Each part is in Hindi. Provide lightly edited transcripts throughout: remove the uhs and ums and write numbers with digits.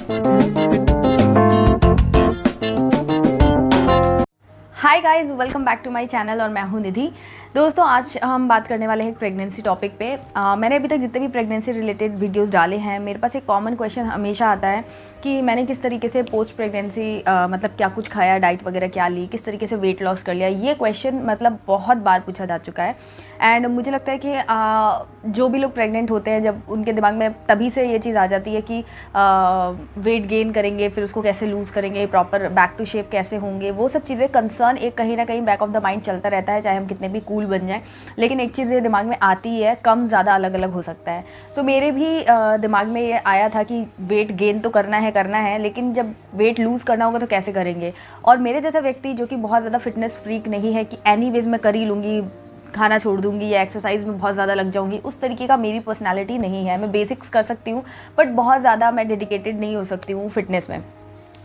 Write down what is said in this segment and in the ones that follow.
Hi guys, welcome back to my channel और मैं हूं निधि। दोस्तों, आज हम बात करने वाले हैं एक प्रेगनेंसी टॉपिक पे। मैंने अभी तक जितने भी प्रेगनेंसी रिलेटेड वीडियोस डाले हैं, मेरे पास एक कॉमन क्वेश्चन हमेशा आता है कि मैंने किस तरीके से पोस्ट प्रेगनेंसी मतलब क्या कुछ खाया, डाइट वगैरह क्या ली, किस तरीके से वेट लॉस कर लिया। ये क्वेश्चन मतलब बहुत बार पूछा जा चुका है। एंड मुझे लगता है कि जो भी लोग प्रेग्नेंट होते हैं, जब उनके दिमाग में तभी से ये चीज़ आ जाती है कि वेट गेन करेंगे, फिर उसको कैसे लूज़ करेंगे, प्रॉपर बैक टू शेप कैसे होंगे, वो सब चीज़ें कंसर्न एक कहीं ना कहीं बैक ऑफ द माइंड चलता रहता है, चाहे हम कितने भी कूल बन जाएं। लेकिन एक चीज़ ये दिमाग में आती है, कम ज़्यादा अलग अलग हो सकता है। सो मेरे भी दिमाग में ये आया था कि वेट गेन तो करना है, लेकिन जब वेट लूज़ करना होगा तो कैसे करेंगे। और मेरे जैसा व्यक्ति जो कि बहुत ज़्यादा फिटनेस फ्रीक नहीं है कि एनीवेज मैं कर ही लूँगी, खाना छोड़ दूंगी या एक्सरसाइज में बहुत ज़्यादा लग जाऊंगी, उस तरीके का मेरी पर्सनालिटी नहीं है। मैं बेसिक्स कर सकती हूँ बट बहुत ज़्यादा मैं डेडिकेटेड नहीं हो सकती हूँ फिटनेस में।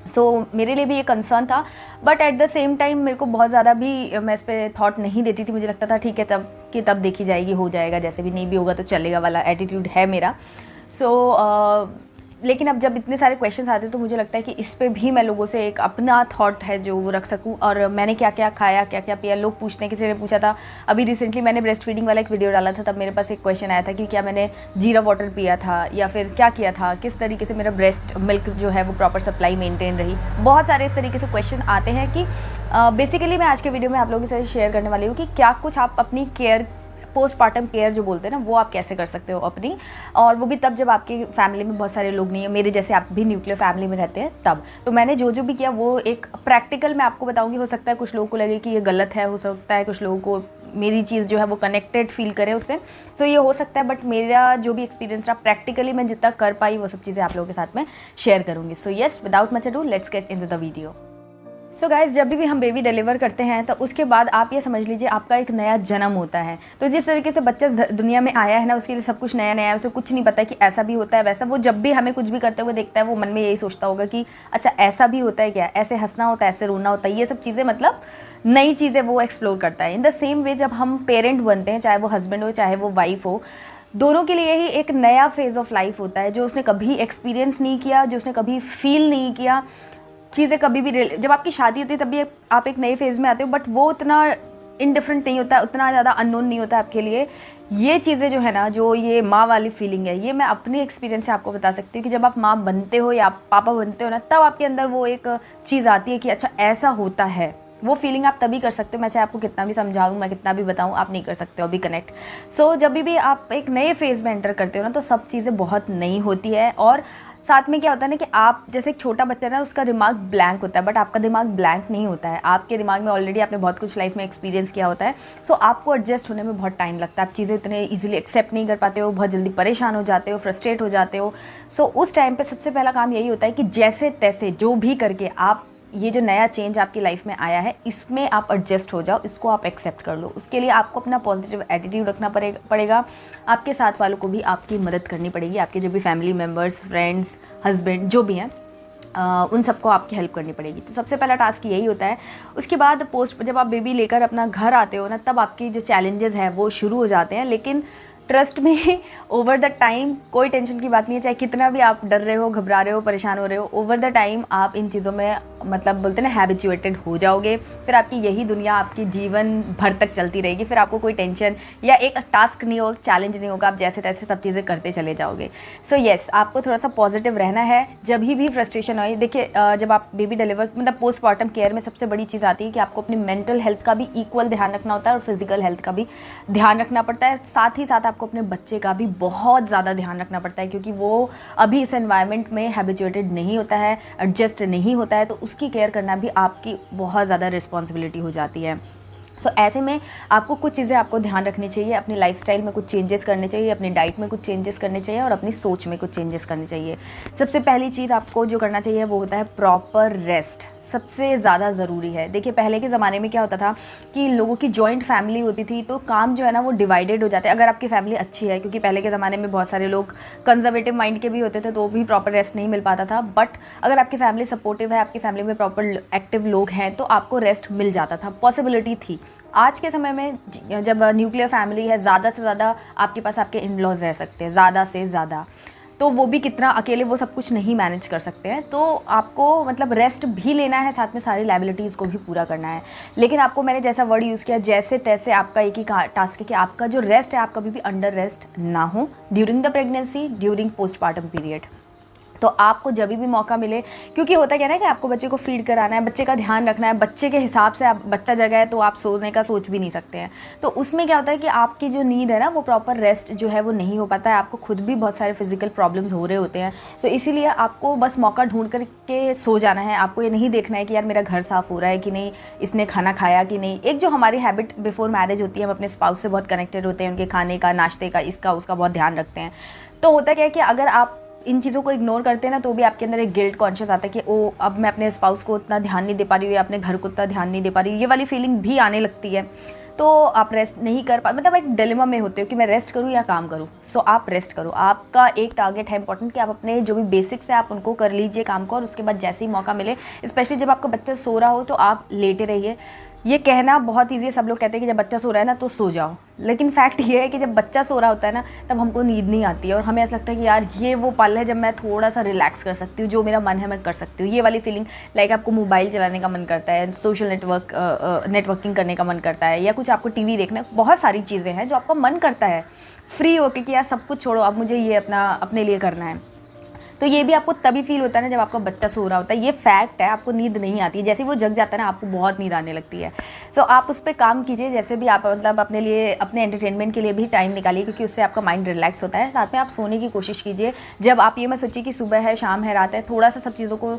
सो मेरे लिए भी ये कंसर्न था, but at the same time मेरे को बहुत ज़्यादा भी मैं इस पर थॉट नहीं देती थी। मुझे लगता था ठीक है, तब देखी जाएगी, हो जाएगा, जैसे भी नहीं भी होगा तो चलेगा वाला एटीट्यूड है मेरा। लेकिन अब जब इतने सारे क्वेश्चंस आते हैं तो मुझे लगता है कि इस पे भी मैं लोगों से एक अपना थॉट है जो वो रख सकूं। और मैंने क्या क्या खाया, क्या क्या पिया, लोग पूछते हैं। किसी ने पूछा था, अभी रिसेंटली मैंने ब्रेस्ट फीडिंग वाला एक वीडियो डाला था, तब मेरे पास एक क्वेश्चन आया था कि क्या मैंने जीरा वाटर पिया था या फिर क्या किया था, किस तरीके से मेरा ब्रेस्ट मिल्क जो है वो प्रॉपर सप्लाई मेनटेन रही। बहुत सारे इस तरीके से क्वेश्चन आते हैं कि बेसिकली मैं आज के वीडियो में आप लोगों के साथ शेयर करने वाली हूँ कि क्या कुछ आप अपनी केयर, पोस्टपार्टम केयर जो बोलते हैं ना, वो आप कैसे कर सकते हो अपनी। और वो भी तब जब आपकी फैमिली में बहुत सारे लोग नहीं है, मेरे जैसे आप भी न्यूक्लियर फैमिली में रहते हैं तब। तो मैंने जो भी किया वो एक प्रैक्टिकल मैं आपको बताऊंगी। हो सकता है कुछ लोगों को लगे कि ये गलत है, हो सकता है कुछ लोगों को मेरी चीज़ जो है वो कनेक्टेड फील करे उससे। सो ये हो सकता है, बट मेरा जो भी एक्सपीरियंस रहा प्रैक्टिकली मैं जितना कर पाई वो सब चीज़ें आप लोगों के साथ में शेयर करूँगी। So yes, without much ado, let's get into the video. So guys, जब भी हम बेबी डिलीवर करते हैं तो उसके बाद आप ये समझ लीजिए आपका एक नया जन्म होता है। तो जिस तरीके से बच्चा दुनिया में आया है ना, उसके लिए सब कुछ नया नया है, उसे कुछ नहीं पता है कि ऐसा भी होता है वैसा। वो जब भी हमें कुछ भी करते हुए देखता है, वो मन में यही सोचता होगा कि अच्छा ऐसा भी होता है क्या, ऐसे हंसना होता है, ऐसे रोना होता है, ये सब चीज़ें मतलब नई चीज़ें वो एक्सप्लोर करता है। इन द सेम वे जब हम पेरेंट बनते हैं, चाहे वो हस्बैंड हो चाहे वो वाइफ हो, दोनों के लिए ही एक नया फेज़ ऑफ लाइफ होता है जो उसने कभी एक्सपीरियंस नहीं किया, जो उसने कभी फील नहीं किया। चीज़ें कभी भी जब आपकी शादी होती है तब भी आप एक नए फेज़ में आते हो, बट वो उतना इनडिफरेंट नहीं होता है, उतना ज़्यादा अननोन नहीं होता आपके लिए। ये चीज़ें जो है ना, जो ये माँ वाली फीलिंग है, ये मैं अपने एक्सपीरियंस से आपको बता सकती हूँ कि जब आप माँ बनते हो या आप पापा बनते हो ना, तब आपके अंदर वो एक चीज़ आती है कि अच्छा ऐसा होता है। वो फीलिंग आप तभी कर सकते हो, मैं चाहे आपको कितना भी समझाऊँ, मैं कितना भी बताऊँ, आप नहीं कर सकते हो अभी कनेक्ट। सो जब भी आप एक नए फेज़ में एंटर करते हो ना, तो सब चीज़ें बहुत नई होती है। और साथ में क्या होता है ना कि आप जैसे एक छोटा बच्चा ना, उसका दिमाग ब्लैंक होता है, बट आपका दिमाग ब्लैंक नहीं होता है। आपके दिमाग में ऑलरेडी आपने बहुत कुछ लाइफ में एक्सपीरियंस किया होता है। सो आपको एडजस्ट होने में बहुत टाइम लगता है, आप चीज़ें इतने इजीली एक्सेप्ट नहीं कर पाते हो, बहुत जल्दी परेशान हो जाते हो, फ्रस्ट्रेट हो जाते हो। सो उस टाइम पे सबसे पहला काम यही होता है कि जैसे तैसे जो भी करके आप ये जो नया चेंज आपकी लाइफ में आया है, इसमें आप एडजस्ट हो जाओ, इसको आप एक्सेप्ट कर लो। उसके लिए आपको अपना पॉजिटिव एटीट्यूड रखना पड़ेगा। आपके साथ वालों को भी आपकी मदद करनी पड़ेगी, आपके जो भी फैमिली मेम्बर्स, फ्रेंड्स, हस्बैंड जो भी हैं, उन सबको आपकी हेल्प करनी पड़ेगी। तो सबसे पहला टास्क यही होता है। उसके बाद जब आप बेबी लेकर अपना घर आते हो ना, तब आपकी जो चैलेंजेस हैं वो शुरू हो जाते हैं। लेकिन ट्रस्ट में ओवर द टाइम कोई टेंशन की बात नहीं है, चाहे कितना भी आप डर रहे हो, घबरा रहे हो, परेशान हो रहे हो, ओवर द टाइम आप इन चीज़ों में मतलब बोलते हैं ना हैबिचुएटेड हो जाओगे। फिर आपकी यही दुनिया आपकी जीवन भर तक चलती रहेगी। फिर आपको कोई टेंशन या एक टास्क नहीं होगा, चैलेंज नहीं होगा, आप जैसे तैसे सब चीज़ें करते चले जाओगे। सो येस, आपको थोड़ा सा पॉजिटिव रहना है। जब भी फ्रस्ट्रेशन हो, देखिए जब आप बेबी डिलीवर मतलब पोस्टमार्टम केयर में सबसे बड़ी चीज़ आती है कि आपको अपनी मेंटल हेल्थ का भी इक्वल ध्यान रखना होता है और फिजिकल हेल्थ का भी ध्यान रखना पड़ता है। साथ ही साथ आपको अपने बच्चे का भी बहुत ज़्यादा ध्यान रखना पड़ता है, क्योंकि वो अभी इस एनवायरनमेंट में हैबिचुएटेड नहीं होता है, एडजस्ट नहीं होता है। तो उसकी केयर करना भी आपकी बहुत ज़्यादा रिस्पॉन्सिबिलिटी हो जाती है। सो ऐसे में आपको कुछ चीज़ें आपको ध्यान रखनी चाहिए, अपनी लाइफस्टाइल में कुछ चेंजेस करने चाहिए, अपनी डाइट में कुछ चेंजेस करने चाहिए और अपनी सोच में कुछ चेंजेस करने चाहिए। सबसे पहली चीज़ आपको जो करना चाहिए वो होता है प्रॉपर रेस्ट। सबसे ज़्यादा ज़रूरी है। देखिए पहले के ज़माने में क्या होता था कि लोगों की जॉइंट फैमिली होती थी, तो काम जो है ना वो डिवाइडेड हो जाते हैं। अगर आपकी फैमिली अच्छी है, क्योंकि पहले के ज़माने में बहुत सारे लोग कंजर्वेटिव माइंड के भी होते थे, तो भी प्रॉपर रेस्ट नहीं मिल पाता था। बट अगर आपकी फैमिली सपोर्टिव है, आपकी फैमिली में प्रॉपर एक्टिव लोग हैं, तो आपको रेस्ट मिल जाता था, पॉसिबिलिटी थी। आज के समय में जब न्यूक्लियर फैमिली है, ज़्यादा से ज़्यादा आपके पास आपके इन लॉज रह सकते हैं, ज़्यादा से ज़्यादा। तो वो भी कितना अकेले वो सब कुछ नहीं मैनेज कर सकते हैं। तो आपको मतलब रेस्ट भी लेना है, साथ में सारी लायबिलिटीज़ को भी पूरा करना है। लेकिन आपको मैंने जैसा वर्ड यूज़ किया, जैसे तैसे आपका एक ही टास्क है कि आपका जो रेस्ट है आप कभी भी अंडर रेस्ट ना हो during the pregnancy, during postpartum period. तो आपको जब भी मौका मिले, क्योंकि होता क्या है कि आपको बच्चे को फीड कराना है, बच्चे का ध्यान रखना है, बच्चे के हिसाब से आप बच्चा जगह है तो आप सोने का सोच भी नहीं सकते हैं। तो उसमें क्या होता है कि आपकी जो नींद है ना वो प्रॉपर रेस्ट जो है वो नहीं हो पाता है, आपको खुद भी बहुत सारे फिजिकल प्रॉब्लम्स हो रहे होते हैं। तो इसीलिए आपको बस मौका ढूंढ करके सो जाना है। आपको ये नहीं देखना है कि यार मेरा घर साफ़ हो रहा है कि नहीं, इसने खाना खाया कि नहीं। एक जो हमारी हैबिट बिफोर मैरिज होती है, हम अपने स्पाउस से बहुत कनेक्टेड होते हैं, उनके खाने का, नाश्ते का, इसका उसका बहुत ध्यान रखते हैं। तो होता क्या है कि अगर आप इन चीज़ों को इग्नोर करते हैं ना, तो भी आपके अंदर एक गिल्ट कॉन्शियस आता है कि ओ अब मैं अपने स्पाउस को उतना ध्यान नहीं दे पा रही हूँ या अपने घर को उतना ध्यान नहीं दे पा रही हूँ, ये वाली फीलिंग भी आने लगती है। तो आप रेस्ट नहीं कर पा, मतलब एक डिलेमा में होते हो कि मैं रेस्ट करूँ या काम करूँ। सो आप रेस्ट करो। आपका एक टारगेट है इंपॉर्टेंट कि आप अपने जो भी बेसिक्स है आप उनको कर लीजिए काम को, और उसके बाद जैसे ही मौका मिले, स्पेशली जब आपका बच्चा सो रहा हो तो आप लेटे रहिए। ये कहना बहुत ईजी है, सब लोग कहते हैं कि जब बच्चा सो रहा है ना तो सो जाओ, लेकिन फैक्ट ये है कि जब बच्चा सो रहा होता है ना तब हमको नींद नहीं आती है, और हमें ऐसा लगता है कि यार ये वो पल है जब मैं थोड़ा सा रिलैक्स कर सकती हूँ, जो मेरा मन है मैं कर सकती हूँ। ये वाली फीलिंग, लाइक आपको मोबाइल चलाने का मन करता है, सोशल नेटवर्किंग करने का मन करता है, या कुछ आपको टीवी देखना, बहुत सारी चीज़ें हैं जो आपका मन करता है फ्री होके कि यार सब कुछ छोड़ो, अब मुझे ये अपने लिए करना है। तो ये भी आपको तभी फील होता है ना जब आपका बच्चा सो रहा होता है। ये फैक्ट है, आपको नींद नहीं आती है, जैसे ही वो जग जाता है ना आपको बहुत नींद आने लगती है। सो आप उस पर काम कीजिए, जैसे भी आप मतलब अपने लिए, अपने एंटरटेनमेंट के लिए भी टाइम निकालिए, क्योंकि उससे आपका माइंड रिलैक्स होता है। साथ में आप सोने की कोशिश कीजिए। जब आप ये मत सोचिए कि सुबह है, शाम है, रात है, थोड़ा सा सब चीज़ों को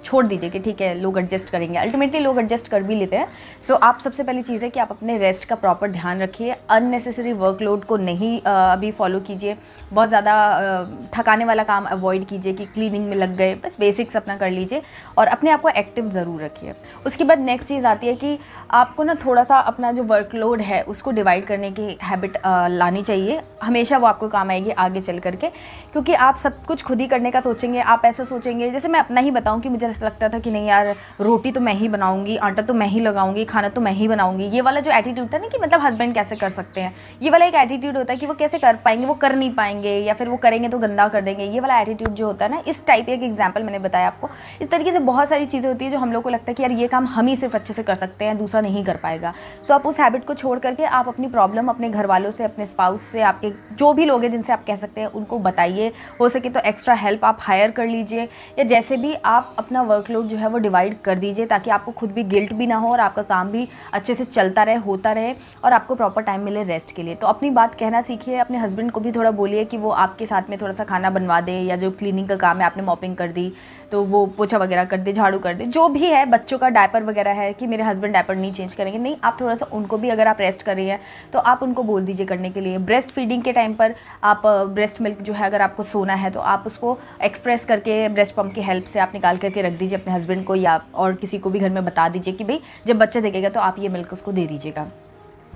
छोड़ दीजिए कि ठीक है लोग एडजस्ट करेंगे। अल्टीमेटली लोग एडजस्ट कर भी लेते हैं। सो आप सबसे पहली चीज़ है कि आप अपने रेस्ट का प्रॉपर ध्यान रखिए। अननेसेसरी वर्कलोड को नहीं अभी फॉलो कीजिए। बहुत ज़्यादा थकाने वाला काम अवॉइड कीजिए कि क्लीनिंग में लग गए, बस बेसिक्स अपना कर लीजिए और अपने आप को एक्टिव ज़रूर रखिए। उसके बाद नेक्स्ट चीज़ आती है कि आपको ना थोड़ा सा अपना जो वर्कलोड है उसको डिवाइड करने की हैबिट लानी चाहिए। हमेशा वो आपको काम आएगी आगे चल करके, क्योंकि आप सब कुछ खुद ही करने का सोचेंगे। आप ऐसा सोचेंगे, जैसे मैं अपना ही बताऊं कि मुझे ऐसा लगता था कि नहीं यार रोटी तो मैं ही बनाऊंगी, आटा तो मैं ही लगाऊंगी, खाना तो मैं ही बनाऊंगी। ये वाला जो एटीट्यूड था ना कि मतलब हस्बैंड कैसे कर सकते हैं, ये वाला एक एटीट्यूड होता है कि वो कैसे कर पाएंगे, वो कर नहीं पाएंगे, या फिर वो करेंगे तो गंदा कर देंगे। ये वाला एटीट्यूड जो होता है ना, इस टाइप एक एग्जाम्पल मैंने बताया आपको। इस तरीके से बहुत सारी चीज़ें होती है जो हम लोग को लगता है कि यार ये काम हम ही सिर्फ अच्छे से कर सकते हैं, दूसरा नहीं कर पाएगा। सो आप उस हैबिट को छोड़ करके आप अपनी प्रॉब्लम अपने घर वालों से, अपने स्पाउस से, आपके जो भी लोग हैं जिनसे आप कह सकते हैं उनको बताइए। हो सके तो एक्स्ट्रा हेल्प आप हायर कर लीजिए, या जैसे भी आप अपना वर्कलोड जो है वो डिवाइड कर दीजिए, ताकि आपको खुद भी गिल्ट भी ना हो और आपका काम भी अच्छे से चलता रहे, होता रहे, और आपको प्रॉपर टाइम मिले रेस्ट के लिए। तो अपनी बात कहना सीखिए। अपने हस्बैंड को भी थोड़ा बोलिए कि वो आपके साथ में थोड़ा सा खाना बनवा दे, या जो क्लीनिंग का काम है, आपने मॉपिंग कर दी तो वो पोछा वगैरह कर दे, झाड़ू कर दे, जो भी है। बच्चों का डायपर वगैरह है कि मेरे हस्बैंड डायपर नहीं चेंज करेंगे, नहीं, आप थोड़ा सा उनको भी, अगर आप रेस्ट कर रही हैं तो आप उनको बोल दीजिए करने के लिए। ब्रेस्ट फीडिंग के टाइम पर आप ब्रेस्ट मिल्क जो है, अगर आपको सोना है तो आप उसको एक्सप्रेस करके ब्रेस्ट पंप की हेल्प से आप निकाल करके रख दीजिए अपने हस्बैंड को, या और किसी को भी घर में बता दीजिए कि भाई जब बच्चा जगेगा तो आप ये मिल्क उसको दे दीजिएगा।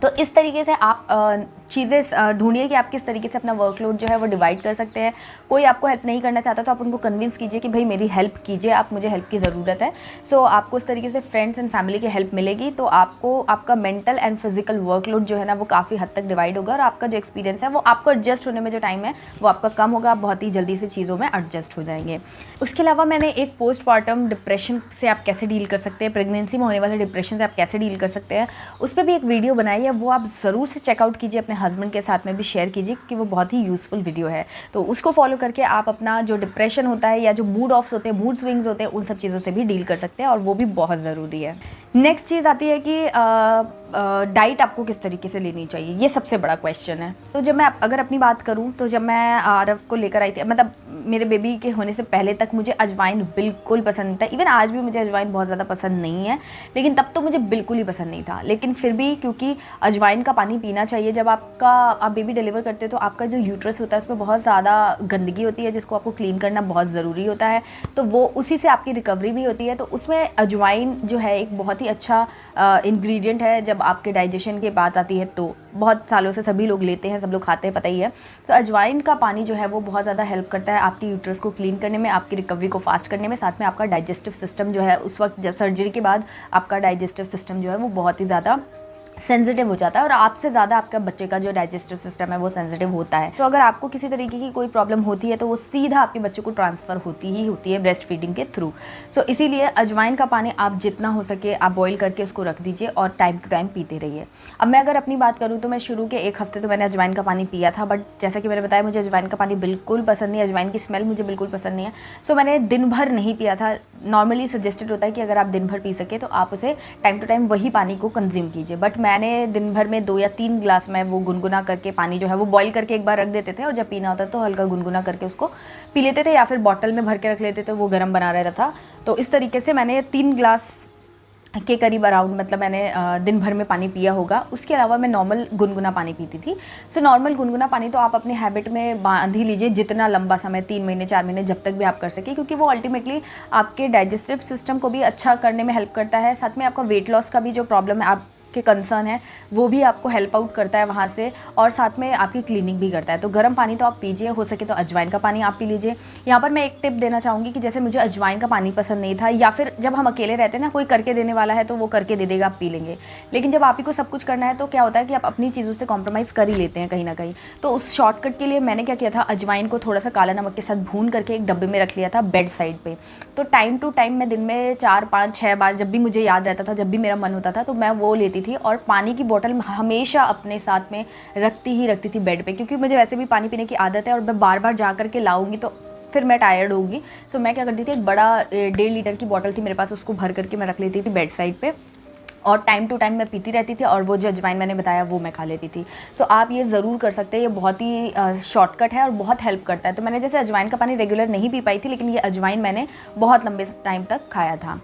तो इस तरीके से आप चीज़ें ढूंढिए कि आप किस तरीके से अपना वर्कलोड जो है वो डिवाइड कर सकते हैं। कोई आपको हेल्प नहीं करना चाहता तो आप उनको कन्विंस कीजिए कि भाई मेरी हेल्प कीजिए, आप, मुझे हेल्प की ज़रूरत है। सो आपको इस तरीके से फ्रेंड्स एंड फैमिली की हेल्प मिलेगी, तो आपको आपका मेंटल एंड फिजिकल वर्कलोड जो है ना वो काफ़ी हद तक डिवाइड होगा, और आपका जो एक्सपीरियंस है वो आपको एडजस्ट होने में जो टाइम है वो आपका कम होगा। आप बहुत ही जल्दी से चीज़ों में एडजस्ट हो जाएंगे। उसके अलावा मैंने एक पोस्टपार्टम डिप्रेशन से आप कैसे डील कर सकते हैं, प्रेगनेंसी में होने वाले डिप्रेशन से आप कैसे डील कर सकते हैं, उस पर भी एक वीडियो बनाई है, वो आप ज़रूर से चेकआउट कीजिए। अपने हस्बैंड के साथ में भी शेयर कीजिए कि वो बहुत ही यूज़फुल वीडियो है। तो उसको फॉलो करके आप अपना जो डिप्रेशन होता है या जो मूड ऑफ्स होते हैं, मूड स्विंग्स होते हैं, उन सब चीज़ों से भी डील कर सकते हैं, और वो भी बहुत ज़रूरी है। नेक्स्ट चीज़ आती है कि डाइट आपको किस तरीके से लेनी चाहिए, ये सबसे बड़ा क्वेश्चन है। तो जब मैं अगर अपनी बात करूं तो जब मैं आरव को लेकर आई थी, मतलब मेरे बेबी के होने से पहले तक मुझे अजवाइन बिल्कुल पसंद नहीं था। इवन आज भी मुझे अजवाइन बहुत ज़्यादा पसंद नहीं है, लेकिन तब तो मुझे बिल्कुल ही पसंद नहीं था। लेकिन फिर भी क्योंकि अजवाइन का पानी पीना चाहिए, जब आप बेबी डिलीवर करते हो तो आपका जो यूट्रस होता है उसमें बहुत ज़्यादा गंदगी होती है जिसको आपको क्लीन करना बहुत ज़रूरी होता है, तो वो उसी से आपकी रिकवरी भी होती है। तो उसमें अजवाइन जो है एक बहुत ही अच्छा इंग्रेडिएंट है। जब आपके डाइजेशन की बात आती है तो बहुत सालों से सभी लोग लेते हैं, सब लोग खाते हैं, पता ही है। तो अजवाइन का पानी जो है वो बहुत ज़्यादा हेल्प करता है आपकी यूट्रस को क्लीन करने में, आपकी रिकवरी को फास्ट करने में। साथ में आपका डाइजेस्टिव सिस्टम जो है, उस वक्त जब सर्जरी के बाद आपका डाइजेस्टिव सिस्टम जो है वो बहुत ही ज़्यादा सेंसिटिव हो जाता है और आपसे ज़्यादा आपका बच्चे का जो डाइजेस्टिव सिस्टम है वो सेंसिटिव होता है। तो अगर आपको किसी तरीके की कोई प्रॉब्लम होती है तो वो सीधा आपके बच्चे को ट्रांसफ़र होती है ब्रेस्ट फीडिंग के थ्रू। सो इसीलिए अजवाइन का पानी आप जितना हो सके आप बॉईल करके उसको रख दीजिए और टाइम टू टाइम पीते रहिए। अब मैं अगर अपनी बात करूँ तो मैं शुरू के 1 हफ्ते तो मैंने अजवाइन का पानी पिया था, बट जैसा कि मैंने बताया मुझे अजवाइन का पानी बिल्कुल पसंद नहीं है, अजवाइन की स्मेल मुझे बिल्कुल पसंद नहीं है। सो मैंने दिन भर नहीं पिया था। नॉर्मली सजेस्टेड होता है कि अगर आप दिन भर पी सके तो आप उसे टाइम टू टाइम वही पानी को कंज्यूम कीजिए, बट मैंने दिन भर में 2 या 3 ग्लास में वो गुनगुना करके पानी जो है वो बॉईल करके एक बार रख देते थे और जब पीना होता तो हल्का गुनगुना करके उसको पी लेते थे या फिर बॉटल में भर के रख लेते थे, वो गर्म बना रहता था। तो इस तरीके से मैंने 3 ग्लास के करीब अराउंड मतलब मैंने दिन भर में पानी पिया होगा। उसके अलावा मैं नॉर्मल गुनगुना पानी पीती थी। सो नॉर्मल गुनगुना पानी तो आप अपने हैबिट में बांध ही लीजिए जितना लंबा समय, 3 महीने 4 महीने, जब तक भी आप कर सके, क्योंकि वो अल्टीमेटली आपके डाइजेस्टिव सिस्टम को भी अच्छा करने में हेल्प करता है। साथ में आपका वेट लॉस का भी जो प्रॉब्लम है, आप के कंसर्न है, वो भी आपको हेल्प आउट करता है वहाँ से, और साथ में आपकी क्लीनिंग भी करता है। तो गर्म पानी तो आप पीजिए, हो सके तो अजवाइन का पानी आप पी लीजिए। यहाँ पर मैं एक टिप देना चाहूँगी कि जैसे मुझे अजवाइन का पानी पसंद नहीं था, या फिर जब हम अकेले रहते हैं ना, कोई करके देने वाला है तो वो करके दे देगा, आप पी लेंगे। लेकिन जब आप ही को सब कुछ करना है तो क्या होता है कि आप अपनी चीज़ों से कॉम्प्रोमाइज़ कर ही लेते हैं कहीं ना कहीं। तो उस शॉर्टकट के लिए मैंने क्या किया था, अजवाइन को थोड़ा सा काला नमक के साथ भून करके एक डब्बे में रख लिया था बेड साइड पर। तो टाइम टू टाइम मैं दिन में 4 5 6 बार, जब भी मुझे याद रहता था, जब भी मेरा मन होता था, तो मैं वो लेती थी और पानी की बोतल हमेशा अपने साथ में रखती थी बेड पे, क्योंकि मुझे वैसे भी पानी पीने की आदत है और मैं बार बार जा करके लाऊंगी तो फिर मैं टायर्ड होगी। सो मैं क्या करती थी, एक बड़ा 1.5 लीटर की बोतल थी मेरे पास, उसको भर करके मैं रख लेती थी बेड साइड पे और टाइम टू टाइम मैं पीती रहती थी और वो जो अजवाइन मैंने बताया वो मैं खा लेती थी। सो आप ये ज़रूर कर सकते हैं, ये बहुत ही शॉर्टकट है और बहुत हेल्प करता है। तो मैंने जैसे अजवाइन का पानी रेगुलर नहीं पी पाई थी, लेकिन ये अजवाइन मैंने बहुत लंबे टाइम तक खाया था।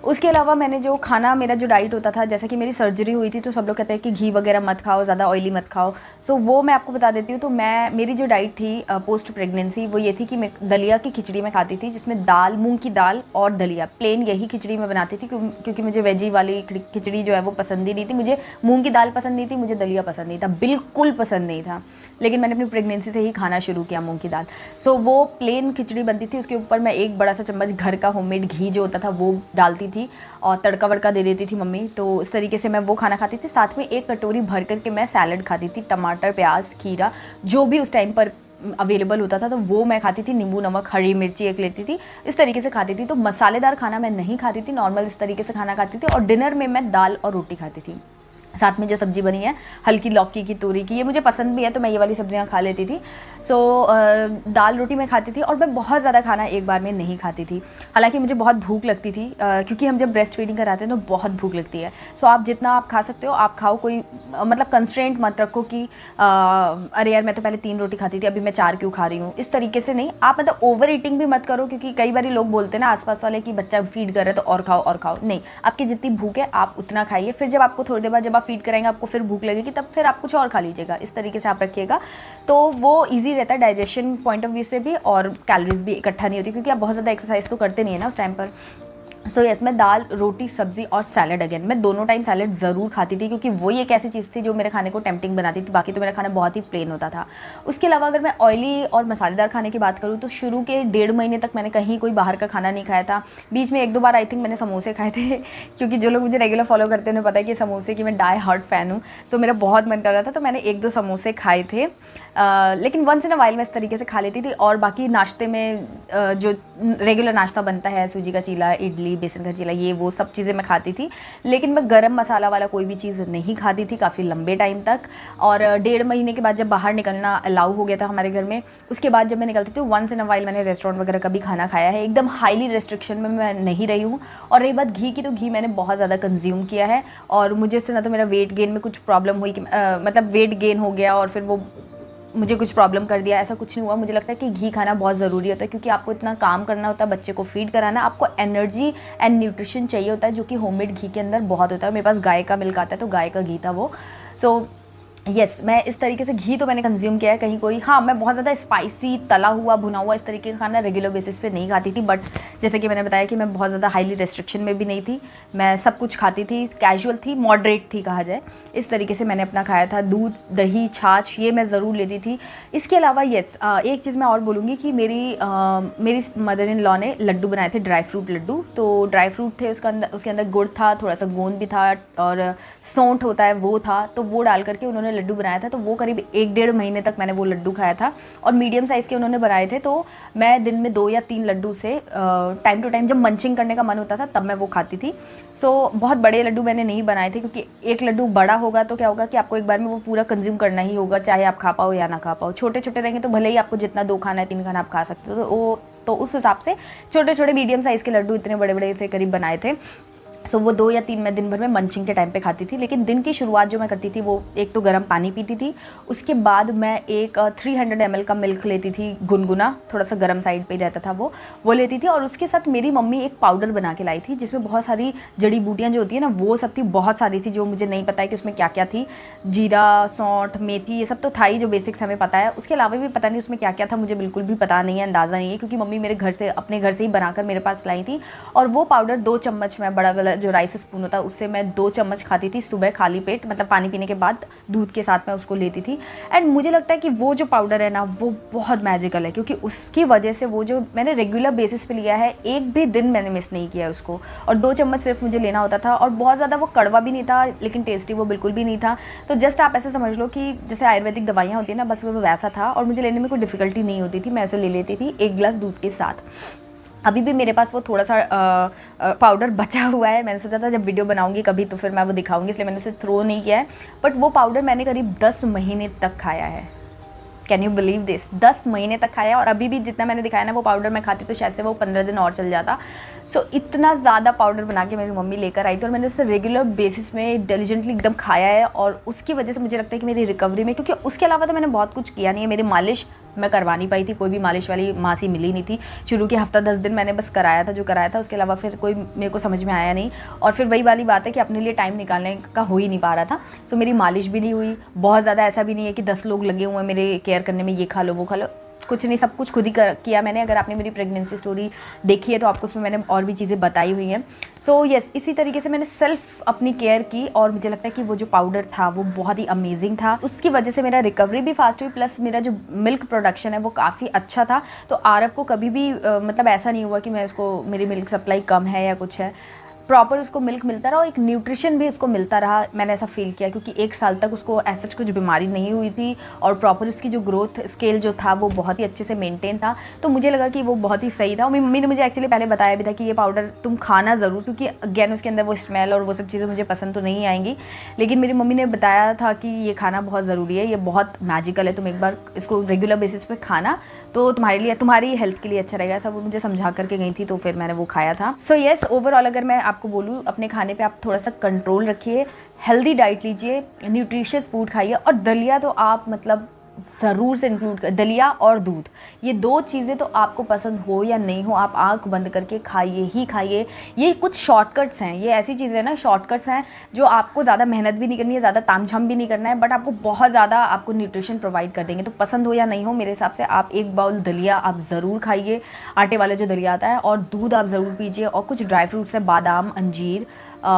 उसके अलावा मैंने जो खाना, मेरा जो डाइट होता था, जैसा कि मेरी सर्जरी हुई थी तो सब लोग कहते हैं कि घी वगैरह मत खाओ, ज़्यादा ऑयली मत खाओ। सो वो मैं आपको बता देती हूँ। तो मेरी जो डाइट थी पोस्ट प्रेगनेंसी, वो ये थी कि मैं दलिया की खिचड़ी में खाती थी, जिसमें दाल, मूंग की दाल और दलिया, प्लेन यही खिचड़ी मैं बनाती थी, क्योंकि मुझे वेजी वाली खिचड़ी जो है वो पसंद ही नहीं थी। मुझे मूँग की दाल पसंद नहीं थी, मुझे दलिया पसंद नहीं था, बिल्कुल पसंद नहीं था। लेकिन मैंने अपनी प्रेगनेंसी से ही खाना शुरू किया मूँग की दाल। सो वो प्लेन खिचड़ी बनती थी, उसके ऊपर मैं एक बड़ा सा चम्मच घर का होममेड घी जो होता था वो डालती थी और तड़का वड़का दे देती थी मम्मी। तो इस तरीके से मैं वो खाना खाती थी। साथ में 1 कटोरी भर करके मैं सैलड खाती थी, टमाटर, प्याज, खीरा, जो भी उस टाइम पर अवेलेबल होता था तो वो मैं खाती थी। नींबू, नमक, हरी मिर्ची एक लेती थी, इस तरीके से खाती थी। तो मसालेदार खाना मैं नहीं खाती थी, नॉर्मल इस तरीके से खाना खाती थी। और डिनर में मैं दाल और रोटी खाती थी। साथ में जो सब्ज़ी बनी है हल्की लौकी की, तोरी की, ये मुझे पसंद भी है तो मैं ये वाली सब्जियां खा लेती थी। सो दाल रोटी मैं खाती थी और मैं बहुत ज़्यादा खाना एक बार में नहीं खाती थी। हालांकि मुझे बहुत भूख लगती थी, क्योंकि हम जब ब्रेस्ट फीडिंग कराते हैं तो बहुत भूख लगती है। सो आप जितना आप खा सकते हो आप खाओ, कोई मतलब कंस्ट्रेंट मत रखो कि अरे यार मैं तो पहले 3 रोटी खाती थी अभी मैं 4 क्यों खा रही हूँ, इस तरीके से नहीं। आप मतलब ओवर ईटिंग भी मत करो, क्योंकि कई बार लोग बोलते हैं ना आसपास वाले कि बच्चा फीड कर रहा है तो और खाओ। नहीं, आपकी जितनी भूख है आप उतना खाइए। फिर जब आपको थोड़ी देर बाद जब आप फीड कराएंगे आपको फिर भूख लगेगी, तब फिर आप कुछ और खा लीजिएगा। इस तरीके से आप रखिएगा तो वो ईजी रहता है डाइजेशन पॉइंट ऑफ व्यू से भी, और कैलोरीज भी इकट्ठा नहीं होती, क्योंकि आप बहुत ज़्यादा एक्सरसाइज तो करते नहीं है ना उस टाइम पर। सो यस, मैं दाल, रोटी, सब्जी और सैलड, अगेन मैं दोनों टाइम सैलड ज़रूर खाती थी, क्योंकि वही एक ऐसी चीज़ थी जो मेरे खाने को टेम्पटिंग बनाती थी। बाकी तो मेरा खाना बहुत ही प्लेन होता था। उसके अलावा अगर मैं ऑयली और मसालेदार खाने की बात करूँ तो शुरू के 1.5 महीने तक मैंने कहीं कोई बाहर का खाना नहीं खाया था। बीच में 1-2 बार आई थिंक मैंने समोसे खाए थे, क्योंकि जो लोग मुझे रेगुलर फॉलो करते हैं उन्हें पता है कि समोसे की मैं डाई हार्ड फ़ैन हूँ। सो मेरा बहुत मन कर रहा था तो मैंने 1-2 समोसे खाए थे, लेकिन वंस इन अ वाइल मैं इस तरीके से खा लेती थी। और बाकी नाश्ते में जो रेगुलर नाश्ता बनता है, सूजी का चीला, इडली, बेसन का चीला, ये वो सब चीज़ें मैं खाती थी। लेकिन मैं गरम मसाला वाला कोई भी चीज़ नहीं खाती थी काफ़ी लंबे टाइम तक। और 1.5 महीने के बाद जब बाहर निकलना अलाउ हो गया था हमारे घर में, उसके बाद जब मैं निकलती थी वंस इन अ वाइल मैंने रेस्टोरेंट वगैरह का भी खाना खाया है। एकदम हाईली रेस्ट्रिक्शन में मैं नहीं रही हूँ। और रही बात घी की, तो घी मैंने बहुत ज़्यादा कंज्यूम किया है और मुझे इससे ना तो मेरा वेट गेन में कुछ प्रॉब्लम हुई कि मतलब वेट गेन हो गया और फिर वो मुझे कुछ प्रॉब्लम कर दिया, ऐसा कुछ नहीं हुआ। मुझे लगता है कि घी खाना बहुत ज़रूरी होता है, क्योंकि आपको इतना काम करना होता है, बच्चे को फीड कराना, आपको एनर्जी एंड न्यूट्रिशन चाहिए होता है, जो कि होममेड घी के अंदर बहुत होता है। मेरे पास गाय का मिल्क आता है तो गाय का घी था वो। सो यस मैं इस तरीके से घी तो मैंने कंज्यूम किया है कहीं कोई, हाँ मैं बहुत ज़्यादा स्पाइसी तला हुआ भुना हुआ इस तरीके का खाना रेगुलर बेसिस पे नहीं खाती थी, बट जैसे कि मैंने बताया कि मैं बहुत ज़्यादा हाईली रेस्ट्रिक्शन में भी नहीं थी, मैं सब कुछ खाती थी, कैजुअल थी, मॉडरेट थी कहा जाए, इस तरीके से मैंने अपना खाया था। दूध दही छाछ ये मैं ज़रूर लेती थी। इसके अलावा यस एक चीज़ मैं और बोलूँगी कि मेरी मदर इन लॉ ने लड्डू बनाए थे, ड्राई फ्रूट लड्डू। तो ड्राई फ्रूट थे, उसके अंदर गुड़ था, थोड़ा सा गोंद भी था और सौंठ होता है वो था, तो वो डाल करके उन्होंने लड्डू बनाया था। तो वो करीब 1-1.5 महीने तक मैंने वो लड्डू खाया था और मीडियम साइज़ के उन्होंने बनाए थे। तो मैं दिन में 2 या 3 लड्डू से टाइम टू टाइम जब मंचिंग करने का मन होता था तब मैं वो खाती थी। सो बहुत बड़े लड्डू मैंने नहीं बनाए थे, क्योंकि एक लड्डू बड़ा होगा तो क्या होगा कि आपको एक बार में वो पूरा कंज्यूम करना ही होगा, चाहे आप खा पाओ या ना खा पाओ। छोटे छोटे रहेंगे तो भले ही आपको जितना 2 खाना है 3 खाना आप खा सकते हो, तो उस हिसाब से छोटे छोटे मीडियम साइज़ के लड्डू इतने बड़े बड़े से करीब बनाए थे। सो वो 2 या 3 मैं दिन भर में मंचिंग के टाइम पे खाती थी। लेकिन दिन की शुरुआत जो मैं करती थी वो एक तो गर्म पानी पीती थी, उसके बाद मैं एक 300 ml का मिल्क लेती थी, गुनगुना, थोड़ा सा गर्म साइड पे ही रहता था वो लेती थी। और उसके साथ मेरी मम्मी एक पाउडर बना के लाई थी जिसमें बहुत सारी जड़ी बूटियाँ जो होती है ना वो सब थी, बहुत सारी थी, जो मुझे नहीं पता है कि उसमें क्या क्या थी। जीरा, सौंठ, मेथी ये सब तो था ही जो बेसिक्स हमें पता है, उसके अलावा भी पता नहीं उसमें क्या क्या था, मुझे बिल्कुल भी पता नहीं है, अंदाज़ा नहीं है, क्योंकि मम्मी मेरे घर से अपने घर से ही बनाकर मेरे पास लाई थी। और वो पाउडर 2 चम्मच मैं, बड़ा वाला जो राइस स्पून होता है उससे मैं 2 चम्मच खाती थी सुबह खाली पेट, मतलब पानी पीने के बाद दूध के साथ मैं उसको लेती थी। एंड मुझे लगता है कि वो जो पाउडर है ना वो बहुत मैजिकल है, क्योंकि उसकी वजह से वो जो मैंने रेगुलर बेसिस पे लिया है, एक भी दिन मैंने मिस नहीं किया उसको। और 2 चम्मच सिर्फ मुझे लेना होता था, और बहुत ज़्यादा वो कड़वा भी नहीं था लेकिन टेस्टी वो बिल्कुल भी नहीं था। तो जस्ट आप ऐसे समझ लो कि जैसे आयुर्वेदिक दवाइयाँ होती है ना, बस वो वैसा था, और मुझे लेने में कोई डिफ़िकल्टी नहीं होती थी, मैं उसे ले लेती थी 1 गिलास दूध के साथ। अभी भी मेरे पास वो थोड़ा सा पाउडर बचा हुआ है, मैंने सोचा था जब वीडियो बनाऊंगी कभी तो फिर मैं वो दिखाऊंगी, इसलिए मैंने उसे थ्रो नहीं किया है। बट वो पाउडर मैंने करीब 10 महीने तक खाया है। कैन यू बिलीव दिस, 10 महीने तक खाया। और अभी भी जितना मैंने दिखाया ना वो पाउडर मैं खाती तो शायद से वो 15 दिन और चल जाता। सो इतना ज़्यादा पाउडर बना के मेरी मम्मी लेकर आई थी, और मैंने उससे रेगुलर बेसिस में डिलीजेंटली एकदम खाया है। और उसकी वजह से मुझे लगता है कि मेरी रिकवरी में, क्योंकि उसके अलावा तो मैंने बहुत कुछ किया नहीं है, मेरी मालिश मैं करवा नहीं पाई थी, कोई भी मालिश वाली मासी मिली नहीं थी। शुरू के हफ्ता 10 दिन मैंने बस कराया था जो कराया था, उसके अलावा फिर कोई मेरे को समझ में आया नहीं। और फिर वही वाली बात है कि अपने लिए टाइम निकालने का हो ही नहीं पा रहा था। सो मेरी मालिश भी नहीं हुई, बहुत ज़्यादा ऐसा भी नहीं है कि 10 लोग लगे हुए हैं मेरे केयर करने में, ये खा लो वो खा लो, कुछ नहीं, सब कुछ खुद ही किया मैंने। अगर आपने मेरी प्रेगनेंसी स्टोरी देखी है तो आपको उसमें मैंने और भी चीज़ें बताई हुई हैं। सो यस, इसी तरीके से मैंने सेल्फ अपनी केयर की, और मुझे लगता है कि वो जो पाउडर था वो बहुत ही अमेजिंग था। उसकी वजह से मेरा रिकवरी भी फास्ट हुई, प्लस मेरा जो मिल्क प्रोडक्शन है वो काफ़ी अच्छा था। तो आरव को कभी भी मतलब ऐसा नहीं हुआ कि मैं उसको, मेरी मिल्क सप्लाई कम है या कुछ है, प्रॉपर उसको मिल्क मिलता रहा और एक न्यूट्रिशन भी उसको मिलता रहा। मैंने ऐसा फील किया, क्योंकि 1 साल तक उसको ऐसा कुछ बीमारी नहीं हुई थी, और प्रॉपर उसकी जो ग्रोथ स्केल जो था वो बहुत ही अच्छे से मेंटेन था। तो मुझे लगा कि वो बहुत ही सही था। और मेरी मम्मी ने मुझे एक्चुअली पहले बताया भी था कि ये पाउडर तुम खाना ज़रूर, क्योंकि अगेन उसके अंदर वो स्मेल और वो सब चीज़ें मुझे पसंद तो नहीं आएंगी, लेकिन मेरी मम्मी ने बताया था कि ये खाना बहुत ज़रूरी है, ये बहुत मैजिकल है, तुम एक बार इसको रेगुलर बेसिस पे खाना तो तुम्हारे लिए, तुम्हारी हेल्थ के लिए अच्छा रहेगा। सब वो मुझे समझा करके गई थी, तो फिर मैंने वो खाया था। सो येस, ओवरऑल अगर मैं आपको बोलूँ, अपने खाने पे आप थोड़ा सा कंट्रोल रखिए, हेल्दी डाइट लीजिए, न्यूट्रिशियस फूड खाइए, और दलिया तो आप मतलब ज़रूर से इंक्लूड कर, दलिया और दूध, ये 2 चीज़ें तो आपको पसंद हो या नहीं हो, आप आंख बंद करके खाइए ही खाइए। ये कुछ शॉर्टकट्स हैं, ये ऐसी चीज़ें ना, शॉर्टकट्स हैं जो आपको ज़्यादा मेहनत भी नहीं करनी है, ज़्यादा तामझाम भी नहीं करना है, बट आपको बहुत ज़्यादा आपको न्यूट्रिशन प्रोवाइड कर देंगे। तो पसंद हो या नहीं हो, मेरे हिसाब से आप 1 बाउल दलिया आप ज़रूर खाइए, आटे वाला जो दलिया आता है, और दूध आप ज़रूर पीजिए, और कुछ ड्राई फ्रूट्स है, बादाम, अंजीर,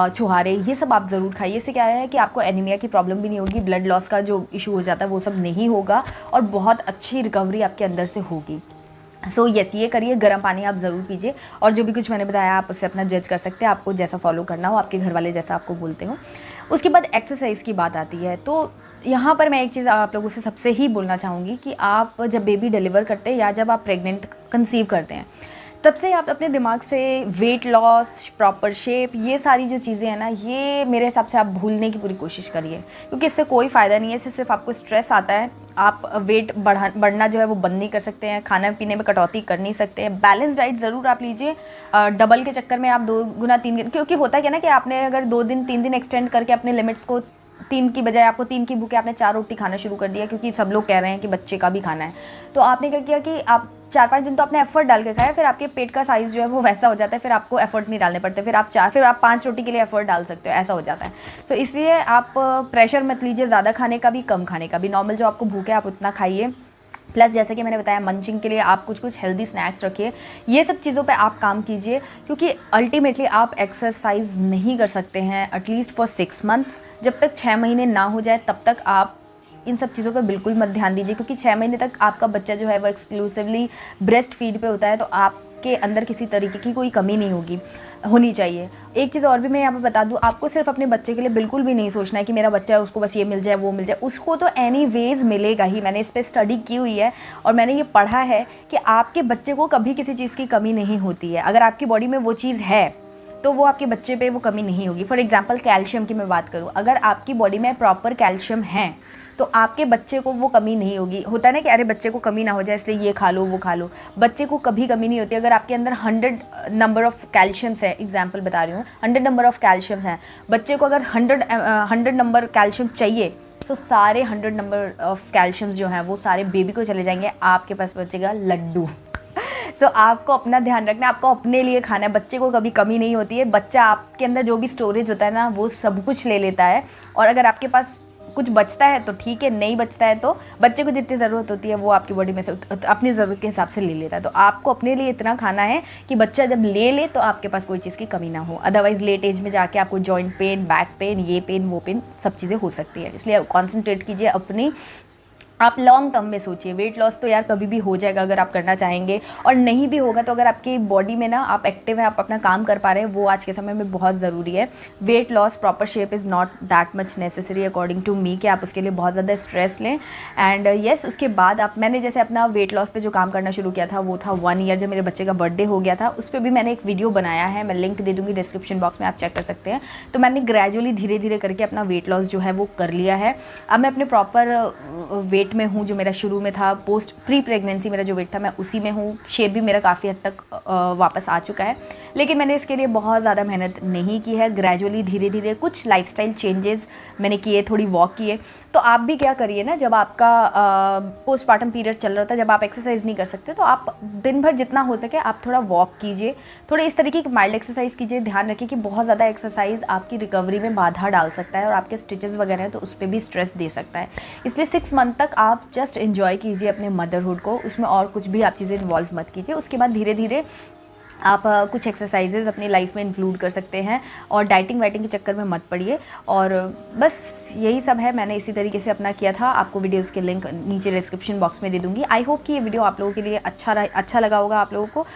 छुहारे, ये सब आप ज़रूर खाइए। इससे क्या है कि आपको एनीमिया की प्रॉब्लम भी नहीं होगी, ब्लड लॉस का जो इशू हो जाता है वो सब नहीं होगा, और बहुत अच्छी रिकवरी आपके अंदर से होगी। सो येस, ये करिए, गर्म पानी आप ज़रूर पीजिए, और जो भी कुछ मैंने बताया आप उससे अपना जज कर सकते हैं, आपको जैसा फॉलो करना हो, आपके घर वाले जैसा आपको बोलते हो। उसके बाद एक्सरसाइज की बात आती है, तो यहाँ पर मैं एक चीज़ आप लोगों से सबसे ही बोलना चाहूँगी कि आप जब बेबी डिलीवर करते हैं या जब आप प्रेग्नेंट कंसीव करते हैं, तब से आप अपने दिमाग से वेट लॉस, प्रॉपर शेप, ये सारी जो चीज़ें हैं ना, ये मेरे हिसाब से आप भूलने की पूरी कोशिश करिए, क्योंकि इससे कोई फ़ायदा नहीं है। इससे सिर्फ आपको स्ट्रेस आता है, आप वेट बढ़ना जो है वो बंद नहीं कर सकते हैं, खाना पीने में कटौती कर नहीं सकते हैं। बैलेंस डाइट ज़रूर आप लीजिए, डबल के चक्कर में आप 2 गुना 3, क्योंकि होता है क्या ना कि आपने अगर 2 दिन 3 दिन एक्सटेंड करके अपने लिमिट्स को, 3 की बजाय आपको 3 की भूखे आपने 4 रोटी खाना शुरू कर दिया, क्योंकि सब लोग कह रहे हैं कि बच्चे का भी खाना है, तो आपने क्या किया कि आप 4-5 दिन तो आपने एफर्ट डाल के खाया, फिर आपके पेट का साइज़ जो है वो वैसा हो जाता है, फिर आपको एफर्ट नहीं डालने पड़ते, फिर आप 5 रोटी के लिए एफर्ट डाल सकते हो, ऐसा हो जाता है। सो इसलिए आप प्रेशर मत लीजिए ज़्यादा खाने का भी, कम खाने का भी। नॉर्मल जो आपको भूख है आप उतना खाइए। प्लस जैसे कि मैंने बताया, मंचिंग के लिए आप कुछ हेल्दी स्नैक्स रखिए। ये सब चीज़ों पे आप काम कीजिए, क्योंकि अल्टीमेटली आप एक्सरसाइज नहीं कर सकते हैं एटलीस्ट फॉर 6 मंथ्स। जब तक 6 महीने ना हो जाए तब तक आप इन सब चीज़ों पे बिल्कुल मत ध्यान दीजिए, क्योंकि 6 महीने तक आपका बच्चा जो है वो एक्सक्लूसिवली ब्रेस्ट फीड पे होता है, तो आपके अंदर किसी तरीके की कोई कमी नहीं होनी चाहिए। एक चीज़ और भी मैं यहाँ पे बता दूँ, आपको सिर्फ अपने बच्चे के लिए बिल्कुल भी नहीं सोचना है कि मेरा बच्चा है उसको बस ये मिल जाए वो मिल जाए, उसको तो एनीवेज मिलेगा ही। मैंने इस पर स्टडी की हुई है और मैंने ये पढ़ा है कि आपके बच्चे को कभी किसी चीज़ की कमी नहीं होती है। अगर आपकी बॉडी में वो चीज़ है तो वो आपके बच्चे पे वो कमी नहीं होगी। फॉर एग्जांपल कैल्शियम की मैं बात करूँ, अगर आपकी बॉडी में प्रॉपर कैल्शियम है तो आपके बच्चे को वो कमी नहीं होगी। होता है ना कि अरे बच्चे को कमी ना हो जाए इसलिए ये खा लो वो खा लो, बच्चे को कभी कमी नहीं होती। अगर आपके अंदर 100 नंबर ऑफ़ कैल्शियम्स है, एग्जांपल बता रही हूँ, 100 नंबर ऑफ़ कैल्शियम्स हैं, बच्चे को अगर 100 नंबर कैल्शियम चाहिए तो सारे 100 नंबर ऑफ़ कैल्शियम्स जो हैं वो सारे बेबी को चले जाएंगे, आपके पास बचेगा लड्डू। सो आपको अपना ध्यान रखना है, आपको अपने लिए खाना है। बच्चे को कभी कमी नहीं होती है, बच्चा आपके अंदर जो भी स्टोरेज होता है ना वो सब कुछ ले लेता है। और अगर आपके पास कुछ बचता है तो ठीक है, नहीं बचता है तो बच्चे को जितनी ज़रूरत होती है वो आपकी बॉडी में से अपनी ज़रूरत के हिसाब से ले लेता है। तो आपको अपने लिए इतना खाना है कि बच्चा जब ले ले तो आपके पास कोई चीज़ की कमी ना हो। अदरवाइज़ लेट एज में जाके आपको जॉइंट पेन, बैक पेन, ये पेन वो पेन सब चीज़ें हो सकती है। इसलिए कॉन्सेंट्रेट कीजिए अपनी, आप लॉन्ग टर्म में सोचिए। वेट लॉस तो यार कभी भी हो जाएगा अगर आप करना चाहेंगे, और नहीं भी होगा तो अगर आपकी बॉडी में ना आप एक्टिव है, आप अपना काम कर पा रहे हैं, वो आज के समय में बहुत ज़रूरी है। Weight loss proper shape is not that much necessary according to me कि आप उसके लिए बहुत ज़्यादा स्ट्रेस लें। एंड येस, उसके बाद मैंने जैसे अपना वेट लॉस पे जो काम करना शुरू किया था वो था 1 ईयर, जब मेरे बच्चे का बर्थडे हो गया था। उस पर भी मैंने एक वीडियो बनाया है, मैं लिंक दे दूँगी डिस्क्रिप्शन बॉक्स में, आप चेक कर सकते हैं। तो मैंने ग्रेजुअली धीरे धीरे करके अपना वेट लॉस जो है वो कर लिया है। अब मैं अपने प्रॉपर वेट में हूँ जो मेरा शुरू में था। पोस्ट प्री प्रेगनेंसी मेरा जो वेट था मैं उसी में हूँ। शेप भी मेरा काफ़ी हद तक वापस आ चुका है, लेकिन मैंने इसके लिए बहुत ज़्यादा मेहनत नहीं की है। ग्रेजुअली धीरे धीरे कुछ लाइफस्टाइल चेंजेस मैंने किए, थोड़ी वॉक किए। तो आप भी क्या करिए ना, जब आपका पोस्टपार्टम पीरियड चल रहा होता है, जब आप एक्सरसाइज नहीं कर सकते तो आप दिन भर जितना हो सके आप थोड़ा वॉक कीजिए, थोड़े इस तरीके की माइल्ड एक्सरसाइज कीजिए। ध्यान रखिए कि बहुत ज़्यादा एक्सरसाइज आपकी रिकवरी में बाधा डाल सकता है और आपके स्टिचेस वगैरह हैं तो उस पर भी स्ट्रेस दे सकता है। इसलिए 6 मंथ तक आप जस्ट एंजॉय कीजिए अपने मदरहुड को, उसमें और कुछ भी आप चीज़ें इन्वॉल्व मत कीजिए। उसके बाद धीरे धीरे आप कुछ एक्सरसाइजेज़ अपनी लाइफ में इंक्लूड कर सकते हैं, और डाइटिंग वाइटिंग के चक्कर में मत पड़िए। और बस यही सब है, मैंने इसी तरीके से अपना किया था। आपको वीडियोस के लिंक नीचे डिस्क्रिप्शन बॉक्स में दे दूँगी। आई होप कि ये वीडियो आप लोगों के लिए अच्छा लगा होगा, आप लोगों को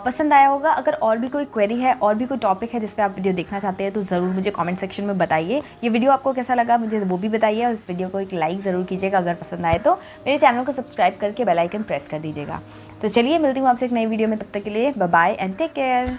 पसंद आया होगा। अगर और भी कोई क्वेरी है, और भी कोई टॉपिक है जिस पर आप वीडियो देखना चाहते हैं तो ज़रूर मुझे कमेंट सेक्शन में बताइए। ये वीडियो आपको कैसा लगा मुझे वो भी बताइए, और इस वीडियो को एक लाइक ज़रूर कीजिएगा अगर पसंद आए तो। मेरे चैनल को सब्सक्राइब करके बेल आइकन प्रेस कर दीजिएगा। तो चलिए मिलती हूँ आपसे एक नई वीडियो में, तब तक के लिए bye bye and take care.